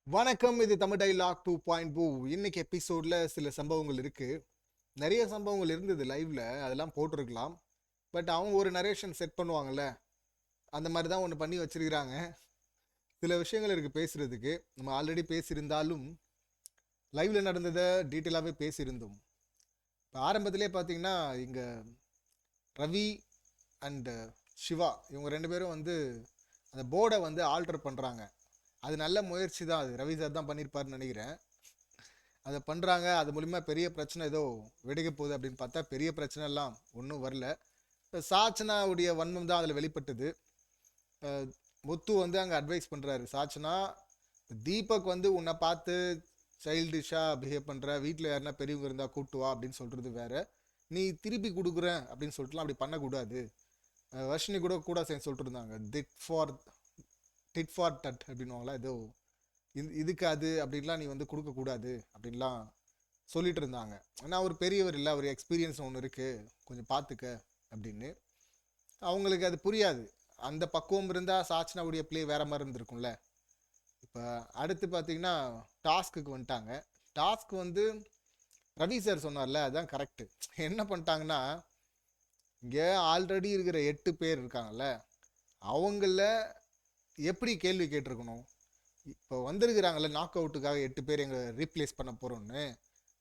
வணக்கம். இது தமிழ் டைலாக் 2.0. இன்னைக்கு எபிசோட்ல சில சம்பவங்கள் இருக்கு. நிறைய சம்பவங்கள் இருந்தது லைவ்ல, அதெல்லாம் போட்டிருக்கலாம். பட் அவங்க ஒரு நரேஷன் செட் பண்ணுவாங்கல்ல, அந்த மாதிரி தான் ஒன்று பண்ணி வச்சிருக்கிறாங்க. சில விஷயங்கள் இருக்கு பேசுறதுக்கு. நம்ம ஆல்ரெடி பேசியிருந்தாலும் லைவ்ல நடந்ததை டீட்டெயிலாகவே பேசியிருந்தோம். இப்போ ஆரம்பத்திலே பார்த்தீங்கன்னா இங்கே ரவி அண்ட் சிவா இவங்க ரெண்டு பேரும் வந்து அந்த போர்டை வந்து ஆல்டர் பண்ணுறாங்க. அது நல்ல முயற்சி தான். அது ரவி சார் தான் பண்ணியிருப்பாருன்னு நினைக்கிறேன். அதை பண்ணுறாங்க. அது மூலிமா பெரிய பிரச்சனை ஏதோ வெடிக்க போகுது அப்படின்னு பார்த்தா பெரிய பிரச்சனை எல்லாம் ஒன்றும் வரல. சாச்சனாவுடைய வன்மம் தான் அதில் வெளிப்பட்டது. முத்து வந்து அங்கே அட்வைஸ் பண்ணுறாரு. சாச்சனா, தீபக் வந்து உன்னை பார்த்து சைல்டிஷாக பிஹேவ் பண்ணுற, வீட்டில் யாருன்னா பெரியவங்க இருந்தால் கூப்பிட்டு வா அப்படின்னு சொல்கிறது வேற, நீ திருப்பி கொடுக்குறேன் அப்படின்னு சொல்லிட்டுலாம் அப்படி பண்ணக்கூடாது. வர்ஷினி கூட சேர்ந்து சொல்லிட்டு இருந்தாங்க, டிட் ஃபார் டட் அப்படின்வாங்களா, ஏதோ இதுக்கு அது அப்படின்லாம் நீ வந்து கொடுக்கக்கூடாது அப்படின்லாம் சொல்லிட்டு இருந்தாங்க. ஆனால் அவர் பெரியவர் இல்லை, அவர் எக்ஸ்பீரியன்ஸ் ஒன்று இருக்குது, கொஞ்சம் பார்த்துக்க அப்படின்னு. அவங்களுக்கு அது புரியாது. அந்த பக்குவம் இருந்தால் சாச்சனாவுடைய ப்ளே வேற மாதிரி இருந்திருக்கும்ல. இப்போ அடுத்து பார்த்தீங்கன்னா டாஸ்க்குக்கு வந்துட்டாங்க. டாஸ்க் வந்து ரவி சார் சொன்னார்ல, அதுதான் கரெக்டு. என்ன பண்ணிட்டாங்கன்னா, இங்கே ஆல்ரெடி இருக்கிற 8 பேர் இருக்காங்கல்ல, அவங்கள எப்படி கேள்வி கேட்டிருக்கணும். இப்போ வந்திருக்கிறாங்கல்ல நாக் அவுட்டுக்காக 8 பேர் எங்களை ரீப்ளேஸ் பண்ண போகிறோன்னு,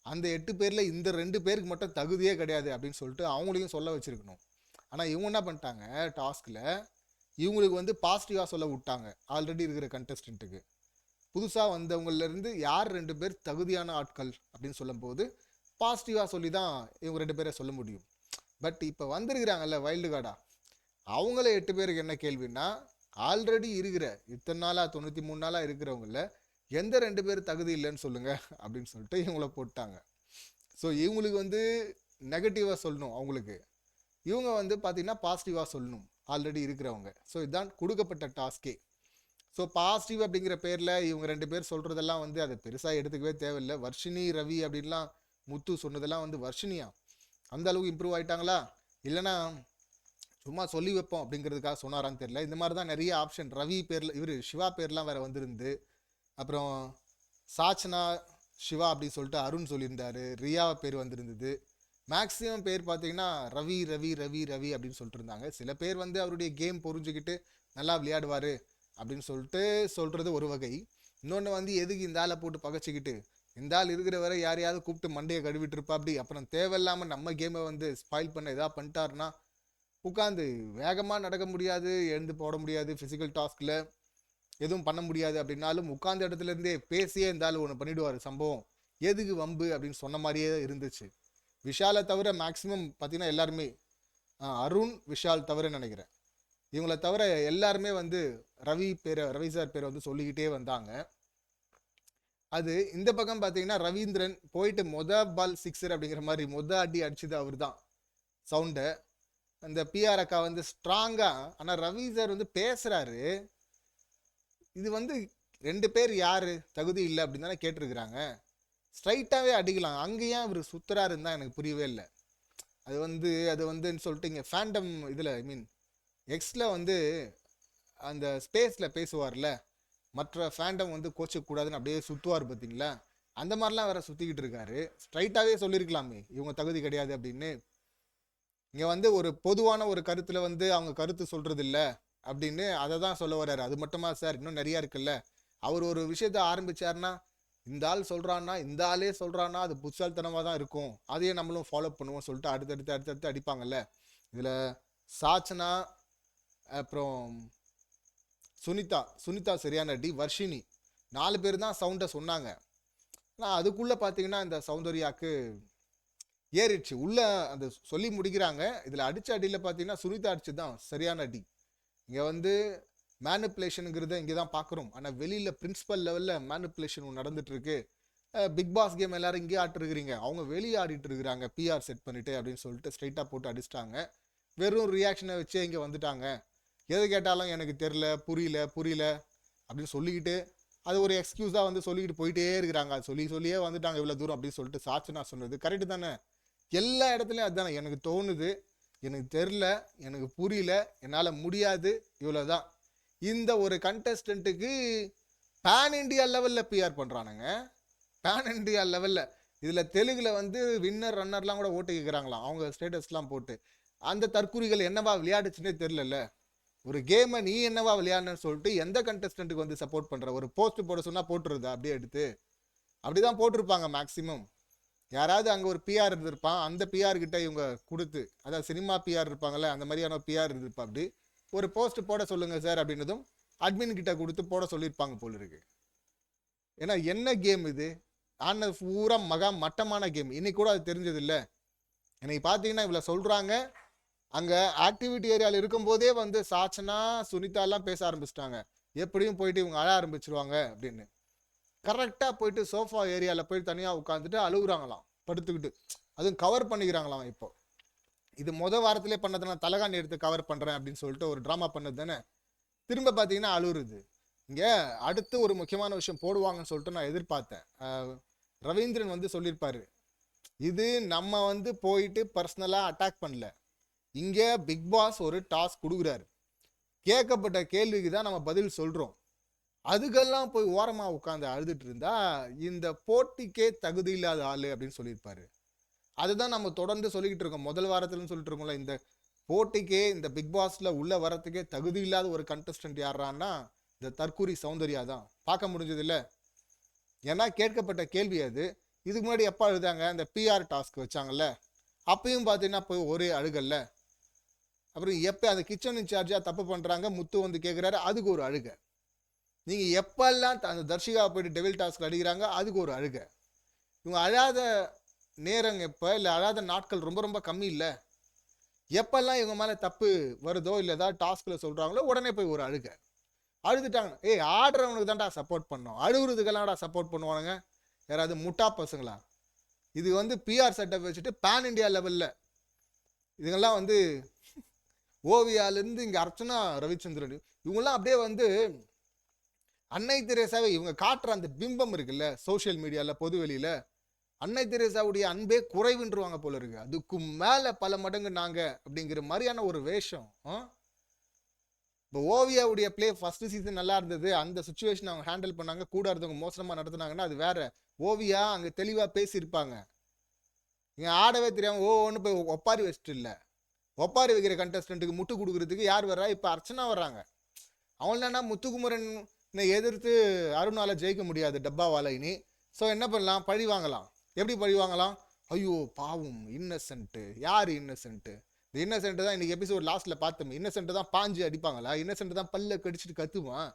அந்த 8 பேரில் இந்த 2 பேருக்கு மட்டும் தகுதியே கிடையாது அப்படின்னு சொல்லிட்டு அவங்களையும் சொல்ல வச்சுருக்கணும். ஆனால் இவங்க என்ன பண்ணிட்டாங்க, டாஸ்கில் இவங்களுக்கு வந்து பாசிட்டிவாக சொல்ல விட்டாங்க. ஆல்ரெடி இருக்கிற கண்டஸ்டண்ட்டுக்கு புதுசாக வந்தவங்களிருந்து யார் 2 பேர் தகுதியான ஆட்கள் அப்படின்னு சொல்லும்போது பாசிட்டிவாக சொல்லி தான் இவங்க 2 பேரை சொல்ல முடியும். பட் இப்போ வந்திருக்கிறாங்கல்ல வைல்டு கார்டா, அவங்கள 8 பேருக்கு என்ன கேள்வின்னா, ஆல்ரெடி இருக்கிற இத்தனை நாளாக 93 நாளாக இருக்கிறவங்கள எந்த 2 பேர் தகுதி இல்லைன்னு சொல்லுங்க அப்படின்னு சொல்லிட்டு இவங்கள போட்டாங்க. ஸோ இவங்களுக்கு வந்து நெகட்டிவாக சொல்லணும், அவங்களுக்கு இவங்க வந்து பார்த்தீங்கன்னா பாசிட்டிவாக சொல்லணும் ஆல்ரெடி இருக்கிறவங்க. ஸோ இதுதான் கொடுக்கப்பட்ட டாஸ்கே. ஸோ பாசிட்டிவ் அப்படிங்கிற பேரில் இவங்க 2 பேர் சொல்கிறதெல்லாம் வந்து அதை பெருசாக எடுத்துக்கவே தேவையில்லை. வர்ஷினி ரவி அப்படின்லாம் முத்து சொன்னதெல்லாம் வந்து வர்ஷினியா அந்த அளவுக்கு இம்ப்ரூவ் ஆகிட்டாங்களா, இல்லைனா சும்மா சொல்லி வைப்போம் அப்படிங்கிறதுக்காக சொன்னாரான்னு தெரியல. இந்த மாதிரி தான் நிறைய ஆப்ஷன் ரவி பேரில், இவர் சிவா பேர்லாம் வேறு வந்திருந்து, அப்புறம் சாச்சனா சிவா அப்படின்னு சொல்லிட்டு அருண் சொல்லியிருந்தாரு, ரியா பேர் வந்திருந்தது. மேக்ஸிமம் பேர் பார்த்தீங்கன்னா ரவி ரவி ரவி ரவி அப்படின்னு சொல்லிட்டு இருந்தாங்க. சில பேர் வந்து அவருடைய கேம் புரிஞ்சுக்கிட்டு நல்லா விளையாடுவார் அப்படின்னு சொல்லிட்டு சொல்கிறது ஒரு வகை. இன்னொன்று வந்து எதுக்கு இந்த ஆளை போட்டு பகச்சிக்கிட்டு, இந்த ஆள் இருக்கிற வரை யாரையாவது கூப்பிட்டு மண்டையை கழுவிட்டு இருப்பா, அப்படி அப்புறம் தேவையில்லாமல் நம்ம கேமை வந்து ஸ்பாயில் பண்ண எதாவது பண்ணிட்டாருன்னா உட்காந்து வேகமாக நடக்க முடியாது, எழுந்து போட முடியாது, ஃபிசிக்கல் டாஸ்கில் எதுவும் பண்ண முடியாது. அப்படின்னாலும் உட்கார்ந்த இடத்துல இருந்தே பேசியே இருந்தாலும் ஒன்று பண்ணிவிடுவார். சம்பவம் எதுக்கு வம்பு அப்படின்னு சொன்ன மாதிரியே இருந்துச்சு. விஷாலை தவிர மேக்ஸிமம் பார்த்தீங்கன்னா எல்லாருமே, அருண் விஷால் தவிர நினைக்கிறேன், இவங்கள தவிர எல்லாருமே வந்து ரவி சார் பேரை வந்து சொல்லிக்கிட்டே வந்தாங்க. அது இந்த பக்கம் பார்த்தீங்கன்னா ரவீந்திரன் போயிட்டு பால் சிக்ஸர் அப்படிங்கிற மாதிரி அடி அடிச்சது அவர் தான் சவுண்டை. அந்த பிஆர் அக்கா வந்து ஸ்ட்ராங்காக, ஆனால் ரவி சார் வந்து பேசுகிறாரு, இது வந்து 2 பேர் யார் தகுதி இல்லை அப்படின்னு தானே கேட்டிருக்கிறாங்க, ஸ்ட்ரைட்டாகவே அடிக்கலாம், அங்கேயும் இவர் சுத்துறாருன்னு தான் எனக்கு புரியவே இல்லை. அது வந்துன்னு சொல்லிட்டு இங்கே ஃபேண்டம் இதில், ஐ மீன் எக்ஸில் வந்து அந்த ஸ்பேஸில் பேசுவார்ல, மற்ற ஃபேண்டம் வந்து கோச்சக்கூடாதுன்னு அப்படியே சுற்றுவார் பார்த்தீங்களா, அந்த மாதிரிலாம் வேற சுற்றிக்கிட்டு இருக்காரு. ஸ்ட்ரைட்டாகவே சொல்லியிருக்கலாமே இவங்க தகுதி கிடையாது அப்படின்னு. இங்கே வந்து ஒரு பொதுவான ஒரு கருத்தில் வந்து அவங்க கருத்து சொல்கிறது இல்லை அப்படின்னு அதை தான் சொல்ல வர்றாரு. அது மட்டுமா சார், இன்னும் நிறையா இருக்குல்ல. அவர் ஒரு விஷயத்த ஆரம்பித்தார்னா, இந்த ஆள் சொல்கிறான்னா, இந்த ஆளே சொல்கிறான்னா அது புத்தால்தனமாக தான் இருக்கும், அதையே நம்மளும் ஃபாலோ பண்ணுவோம் சொல்லிட்டு அடுத்தடுத்து அடிப்பாங்கல்ல. இதில் சாச்சனா, அப்புறம் சுனிதா சரியான அடி, வர்ஷினி 4 பேர் தான் சவுண்டை சொன்னாங்க. ஆனால் அதுக்குள்ளே பார்த்தீங்கன்னா இந்த சௌந்தர்யாவுக்கு ஏறிடுச்சு உள்ள. அந்த சொல்லி முடிக்கிறாங்க. இதில் அடித்த அடியில் பார்த்தீங்கன்னா சுனிதா அடிச்சு தான் சரியான அடி. இங்கே வந்து மேனுப்புலேஷனுங்கிறத இங்கே தான் பார்க்குறோம். ஆனால் வெளியில் பிரின்சிபல் லெவலில் மேனுப்புலேஷன் நடந்துட்டு இருக்கு. பிக் பாஸ் கேம் எல்லாரும் இங்கே ஆட்டிருக்கிறீங்க, அவங்க வெளியே ஆடிட்டு இருக்கிறாங்க பிஆர் செட் பண்ணிட்டு அப்படின்னு சொல்லிட்டு ஸ்ட்ரைட்டாக போட்டு அடிச்சிட்டாங்க. வெறும் ரியாக்ஷனை வச்சே இங்கே வந்துட்டாங்க. எது கேட்டாலும் எனக்கு தெரில, புரியல அப்படின்னு சொல்லிக்கிட்டு அது ஒரு எக்ஸ்கியூஸாக வந்து சொல்லிக்கிட்டு போயிட்டே இருக்கிறாங்க. அது சொல்லியே வந்துட்டாங்க இவ்வளோ தூரம் அப்படின்னு சொல்லிட்டு சாட்சி சொன்னது கரெக்டு தானே. எல்லா இடத்துலையும் அதுதானே எனக்கு தோணுது. எனக்கு தெரில, எனக்கு புரியல, என்னால் முடியாது, இவ்வளோதான். இந்த ஒரு கண்டஸ்டண்ட்டுக்கு பேன் இண்டியா லெவலில் பிஆர் பண்ணுறானுங்க. பேன் இண்டியா லெவலில் இதில் தெலுங்குல வந்து வின்னர் ரன்னர்லாம் கூட ஓட்டு கேட்குறாங்களாம் அவங்க ஸ்டேட்டஸ்லாம் போட்டு. அந்த தற்கூரிகள் என்னவா விளையாடுச்சுன்னே தெரிலல. ஒரு கேமை நீ என்னவா விளையாடுன்னு சொல்லிட்டு எந்த கண்டஸ்டன்ட்டுக்கு வந்து சப்போர்ட் பண்ணுற? ஒரு போஸ்ட் போட சொன்னால் போட்டுருதா அப்படியே எடுத்து? அப்படிதான் போட்டிருப்பாங்க மேக்ஸிமம். யாராவது அங்கே ஒரு பிஆர் இருந்திருப்பான், அந்த பிஆர் கிட்ட இவங்க கொடுத்து, அதாவது சினிமா பிஆர் இருப்பாங்கல்ல, அந்த மாதிரியான பிஆர் இருந்திருப்பா. அப்படி ஒரு போஸ்ட் போட சொல்லுங்க சார் அப்படின்னதும் அட்மின் கிட்ட கொடுத்து போட சொல்லியிருப்பாங்க போல இருக்கு. ஏன்னா என்ன கேம் இது? ஆனது பூரா மகா மட்டமான கேம். இன்னைக்கு கூட அது தெரிஞ்சது இல்லை. இன்னைக்கு பார்த்தீங்கன்னா இவ்வளோ சொல்கிறாங்க. அங்கே ஆக்டிவிட்டி ஏரியாவில் இருக்கும்போதே வந்து சாச்சனா சுனிதாலாம் பேச ஆரம்பிச்சிட்டாங்க. எப்படியும் போயிட்டு இவங்க அழ ஆரம்பிச்சிருவாங்க அப்படின்னு. கரெக்டாக போயிட்டு சோஃபா ஏரியாவில் போய் தனியாக உட்காந்துட்டு அழுகுறாங்களாம் படுத்துக்கிட்டு. அதுவும் கவர் பண்ணிக்கிறாங்களாம். இப்போ இது வாரத்திலே பண்ணதை நான் தலகாணி எடுத்து கவர் பண்ணுறேன் அப்படின்னு சொல்லிட்டு ஒரு ட்ராமா பண்ணது தானே. திரும்ப பார்த்தீங்கன்னா அழுகுறது. இங்கே அடுத்து ஒரு முக்கியமான விஷயம் போடுவாங்கன்னு சொல்லிட்டு நான் எதிர்பார்த்தேன். ரவீந்திரன் வந்து சொல்லியிருப்பாரு, இது நம்ம வந்து போயிட்டு பர்சனலாக அட்டாக் பண்ணல, இங்கே பிக் பாஸ் ஒரு டாஸ்க் கொடுக்குறாரு, கேட்கப்பட்ட கேள்விக்கு தான் நம்ம பதில் சொல்கிறோம், அதுக்கெல்லாம் போய் ஓரமாக உட்காந்து அழுதுட்டு இருந்தா இந்த போட்டிக்கே தகுதி இல்லாத ஆளு அப்படின்னு சொல்லியிருப்பாரு. அதுதான் நம்ம தொடர்ந்து சொல்லிக்கிட்டு இருக்கோம். முதல் வாரத்துலன்னு சொல்லிட்டு இருக்கோம்ல, இந்த போட்டிக்கே இந்த பிக் பாஸ்ல உள்ள வரத்துக்கே தகுதி இல்லாத ஒரு கண்டஸ்டன்ட் யாரான்னா இந்த தற்கூரி சௌந்தர்யா தான். பார்க்க முடிஞ்சது இல்லை. ஏன்னா கேட்கப்பட்ட கேள்வி அது. இதுக்கு முன்னாடி எப்போ அழுதாங்க? இந்த பிஆர் டாஸ்க் வச்சாங்கல்ல, அப்பயும் பார்த்தீங்கன்னா போய் ஒரே அழுகல்ல. அப்புறம் எப்போ அந்த கிச்சன் இன்சார்ஜாக தப்பு பண்ணுறாங்க, முத்து வந்து கேட்குறாரு, அதுக்கு ஒரு அழுக. நீங்கள் எப்பெல்லாம் அந்த தர்ஷிகா போயிட்டு டெவில் டாஸ்க் அடிக்கிறாங்க, அதுக்கு ஒரு அழுக. இவங்க அழாத நேரங்க இப்போ இல்லை, அழாத நாட்கள் ரொம்ப ரொம்ப கம்மி இல்லை. எப்பெல்லாம் இவங்க மேலே தப்பு வருதோ இல்லை ஏதாவது டாஸ்கில் சொல்கிறாங்களோ உடனே போய் ஒரு அழுக. அழுதுட்டாங்க. ஏய், ஆடுறவனுக்கு தான்டா சப்போர்ட் பண்ணோம், அழுகுறதுக்கெல்லாம்டா சப்போர்ட் பண்ணுவானுங்க யாராவது முட்டா பசங்களா? இது வந்து பிஆர் செட்டப் வச்சுட்டு பேன் இண்டியா லெவலில் இதுங்கெல்லாம் வந்து ஓவியாலேருந்து இங்கே அர்ச்சனா ரவிச்சந்திரன் இவங்கெல்லாம் அப்படியே வந்து அன்னை தெரேசாவை இவங்க காட்டுற அந்த பிம்பம் இருக்குல்ல சோசியல் மீடியாவில் பொது வெளியில், அன்னை தெரேசாவுடைய அன்பே குறைவுன்றுவாங்க போல இருக்கு. அதுக்கு மேலே பல மடங்கு நாங்கள் அப்படிங்கிற மாதிரியான ஒரு வேஷம். இப்போ ஓவியாவுடைய பிளே ஃபர்ஸ்ட் சீசன் நல்லா இருந்தது, அந்த சுச்சுவேஷன் அவங்க ஹேண்டில் பண்ணாங்க, கூட இருந்தவங்க மோசமாக நடத்துனாங்கன்னா அது வேற. ஓவியா அங்கே தெளிவாக பேசியிருப்பாங்க. இங்கே ஆடவே தெரியாமல் ஒன்று போய் ஒப்பாரி வச்சுட்டு இல்லை. ஒப்பாரி வைக்கிற கண்டஸ்டன்ட்டுக்கு முட்டு கொடுக்குறதுக்கு யார் வர்றா? இப்போ அர்ச்சனா வர்றாங்க. அவங்களா முத்துக்குமரனை எதிர்த்து அருணால ஜெயிக்க முடியாது டப்பாவால இனி. ஸோ என்ன பண்ணலாம்? பழி வாங்கலாம். எப்படி பழி வாங்கலாம்? ஐயோ பாவம் இன்னசென்ட்டு. யார் இன்னசென்ட்டு? இந்த இன்னசென்ட்டு தான் இன்னைக்கு எபிசோட் லாஸ்ட்ல பார்த்தோம். இன்னசென்ட்டு தான் பாஞ்சு அடிப்பாங்களா? இன்னசென்ட்டு தான் பல்ல கடிச்சிட்டு கத்துவான்?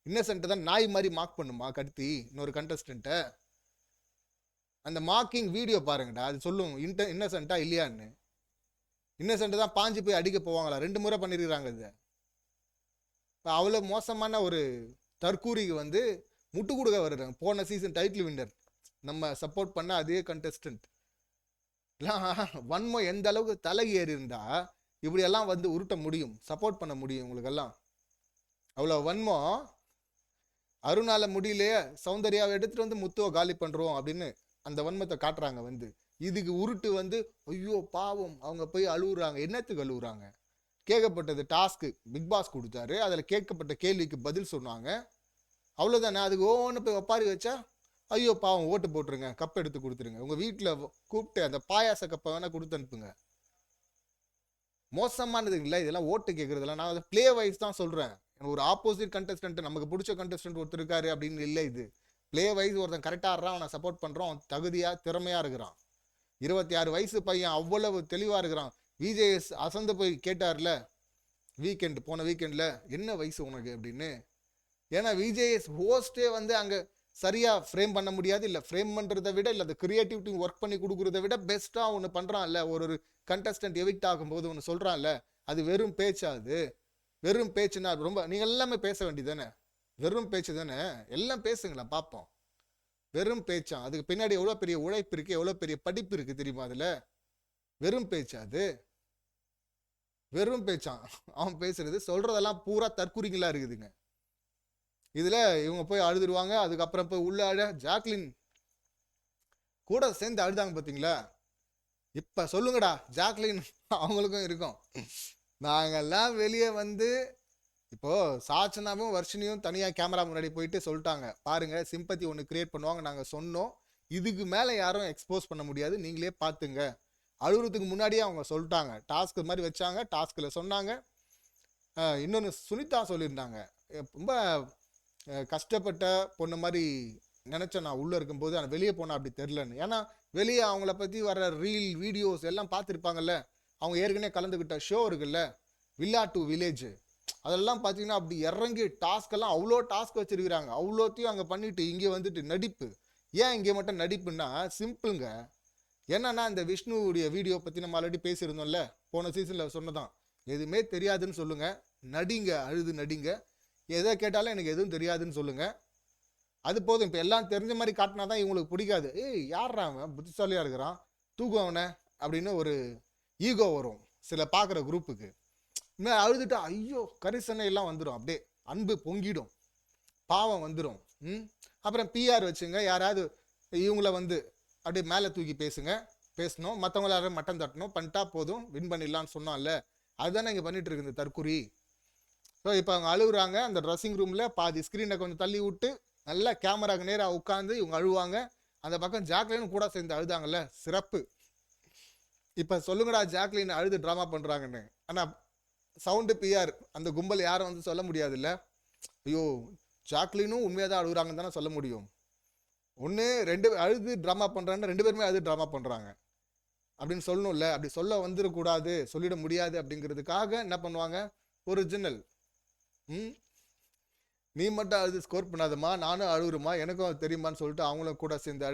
இன்னசென்ட்டு தான் நாய் மாதிரி மார்க் பண்ணுமா கடுத்தி இன்னொரு கண்டஸ்டன்ட்டை? அந்த மார்க்கிங் வீடியோ பாருங்கடா, அது சொல்லும் இன்னசென்ட்டா இல்லையான்னு. இன்னசென்ட் தான் பாஞ்சு போய் அடிக்க போவாங்களா? 2 முறை பண்ணிருக்கிறாங்க. இது இப்போ அவ்வளோ மோசமான ஒரு தற்கூரிக்கு வந்து முட்டு கொடுக்க வருறாங்க. போன சீசன் டைட்டில் வின்னர் நம்ம சப்போர்ட் பண்ண அதே கண்டஸ்டன்ட் எல்லாம் வன்மம் எந்த அளவுக்கு தலை ஏறி இருந்தா இப்படியெல்லாம் வந்து உருட்ட முடியும், சப்போர்ட் பண்ண முடியும் உங்களுக்கெல்லாம். அவ்வளோ வன்மம். அருணால முடியலையே, சௌந்தர்யாவை எடுத்துட்டு வந்து முத்துவை காலி பண்றோம் அப்படின்னு அந்த வன்மத்தை காட்டுறாங்க. வந்து இதுக்கு உருட்டு வந்து ஐயோ பாவம் அவங்க போய் அழுகுறாங்க. என்னத்துக்கு அழுகுறாங்க? கேட்கப்பட்டது டாஸ்க்கு பிக் பாஸ் கொடுத்தாரு, அதில் கேட்கப்பட்ட கேள்விக்கு பதில் சொன்னாங்க, அவ்வளோதானே. அதுக்கு ஒவ்வொன்று போய் ஒப்பாரி வச்சா ஐயோ பாவம் ஓட்டு போட்டுருங்க, கப் எடுத்து கொடுத்துருங்க, உங்கள் வீட்டில் கூப்பிட்டு அந்த பாயாச கப்பை வேணால் கொடுத்து அனுப்புங்க. மோசமானது இல்லை இதெல்லாம். ஓட்டு கேட்குறதுலாம் நான் அதை பிளே வைஸ் தான் சொல்கிறேன். ஒரு ஆப்போசிட் கண்டஸ்டன்ட் நமக்கு பிடிச்ச கண்டஸ்டன்ட் ஒருத்தர் இருக்காரு அப்படின்னு இல்லை. இது பிளே வைஸ் ஒருத்தன் கரெக்டாக ஆடுறான், அவனை சப்போர்ட் பண்ணுறோம், அவன் தகுதியாக திறமையாக இருக்கிறான். 26 வயசு பையன் அவ்வளவு தெளிவாக இருக்கிறான். விஜேஎஸ் அசந்து போய் கேட்டார்ல போன வீக்கெண்டில், என்ன வயசு உனக்கு அப்படின்னு. ஏன்னா விஜேஎஸ் ஹோஸ்டே வந்து அங்கே சரியாக ஃப்ரேம் பண்ண முடியாது, இல்லை ஃப்ரேம் பண்ணுறதை விட இல்லை அந்த கிரியேட்டிவிட்டி ஒர்க் பண்ணி கொடுக்குறத விட பெஸ்ட்டாக ஒன்று பண்ணுறான்ல. ஒரு கண்டஸ்டன்ட் எவிக்ட் ஆகும்போது ஒன்று சொல்கிறான்ல, அது வெறும் பேச்சா? அது வெறும் பேச்சுன்னா ரொம்ப நீங்கள் எல்லாமே பேச வேண்டியது தானே. வெறும் பேச்சு தானே, எல்லாம் பேசுங்களா பார்ப்போம். வெறும் பேச்சான், அதுக்கு பின்னாடி எவ்வளோ பெரிய உழைப்பு இருக்குது, எவ்வளோ பெரிய படிப்பு இருக்குது தெரியுமா அதில்? வெறும் பேச்சா அது? வெறும் பேச்சான் அவன் பேசுறது. சொல்கிறதெல்லாம் பூரா தற்குறிங்களாக இருக்குதுங்க. இதில் இவங்க போய் அழுதுருவாங்க. அதுக்கப்புறம் போய் உள்ள அழ ஜாக்லின் கூட சேர்ந்து அழுதாங்க பார்த்தீங்களா? இப்போ சொல்லுங்கடா, ஜாக்லின் அவங்களுக்கும் இருக்கும். நாங்கள்லாம் வெளியே வந்து இப்போ சாச்சனாவும் வர்ஷினியும் தனியா கேமரா முன்னாடி போயிட்டு சொல்லிட்டாங்க, பாருங்க சிம்பத்தி ஒன்று கிரியேட் பண்ணுவாங்க நாங்க சொன்னோம், இதுக்கு மேல யாரும் எக்ஸ்போஸ் பண்ண முடியாது, நீங்களே பாத்துங்க. அழுகுறதுக்கு முன்னாடியே அவங்க சொல்லிட்டாங்க, டாஸ்க் மாதிரி வச்சாங்க, டாஸ்க்ல சொன்னாங்க. இன்னொன்று சுனிதா சொல்லியிருந்தாங்க, ரொம்ப கஷ்டப்பட்ட பொண்ணு மாதிரி நினைச்சேன் நான் உள்ள இருக்கும்போது, ஆனால் வெளியே போனா அப்படி தெரிலன்னு. ஏன்னா வெளியே அவங்கள பத்தி வர ரீல் வீடியோஸ் எல்லாம் பார்த்துருப்பாங்கல்ல, அவங்க ஏற்கனவே கலந்துக்கிட்ட ஷோ இருக்குல்ல, வில்லா டு வில்லேஜ், அதெல்லாம் பார்த்தீங்கன்னா அப்படி இறங்கி டாஸ்க் எல்லாம் அவ்வளோ டாஸ்க் வச்சிருக்கிறாங்க, அவ்வளோத்தையும் அங்கே பண்ணிட்டு இங்கே வந்துட்டு நடிப்பு. ஏன் இங்கே மட்டும் நடிப்புன்னா சிம்பிளுங்க. என்னன்னா இந்த விஷ்ணுவுடைய வீடியோ பற்றி நம்ம ஆல்ரெடி பேசியிருந்தோம்ல, போன சீசனில் சொன்னதான், எதுவுமே தெரியாதுன்னு சொல்லுங்க, நடிங்க, அழுது நடிங்க, எதை கேட்டாலும் எனக்கு எதுவும் தெரியாதுன்னு சொல்லுங்க, அது போதும். இப்போ எல்லாம் தெரிஞ்ச மாதிரி காட்டினா தான் இவங்களுக்கு பிடிக்காது. ஏய் யாரா அவன் புத்திசாலியாக இருக்கிறான், தூக்கம் அவனை அப்படின்னு ஒரு ஈகோ வரும் சில பார்க்குற குரூப்புக்கு. இனிமேல் அழுதுட்டா ஐயோ கரிசனை எல்லாம் வந்துடும், அப்படியே அன்பு பொங்கிடும், பாவம் வந்துடும். அப்புறம் பிஆர் வச்சுங்க, யாராவது இவங்கள வந்து அப்படியே மேலே தூக்கி பேசணும், மற்றவங்கள யாரும் மட்டம் தட்டணும், பண்ணிட்டா போதும் வின் பண்ணிடலான்னு சொன்னான்ல, அதுதானே இங்கே பண்ணிட்டு இருக்குது தற்குறி. ஸோ இப்போ அவங்க அழுகுறாங்க, அந்த ட்ரெஸ்ஸிங் ரூமில் பாதி ஸ்க்ரீனை கொஞ்சம் தள்ளி விட்டு நல்லா கேமராக்கு நேராக உட்காந்து இவங்க அழுவாங்க. அந்த பக்கம் ஜாக்லினும் கூட சேர்ந்து அழுதாங்கல்ல, சிறப்பு. இப்போ சொல்லுங்கடா ஜாக்லின் அழுது ட்ராமா பண்ணுறாங்கன்னு, ஆனால் சவுண்டு பிஆர் அந்த கும்பல் யாரும் வந்து சொல்ல முடியாது இல்லை, ஐயோ ஜாக்லினும் உண்மையாக தான் அழுகுறாங்கன்னு தானே சொல்ல முடியும். ஒன்று ரெண்டு அழுது ட்ராமா பண்ணுறான்னு, ரெண்டு பேருமே அழுது ட்ராமா பண்ணுறாங்க அப்படின்னு சொல்லணும்ல, அப்படி சொல்ல வந்துடக்கூடாது, சொல்லிட முடியாது அப்படிங்கிறதுக்காக என்ன பண்ணுவாங்க, ஒரிஜினல் நீ மட்டும் அழுது ஸ்கோர் பண்ணாதம்மா, நானும் அழுகுறமா, எனக்கும் அது தெரியுமான்னு சொல்லிட்டு அவங்களும் கூட சேர்ந்து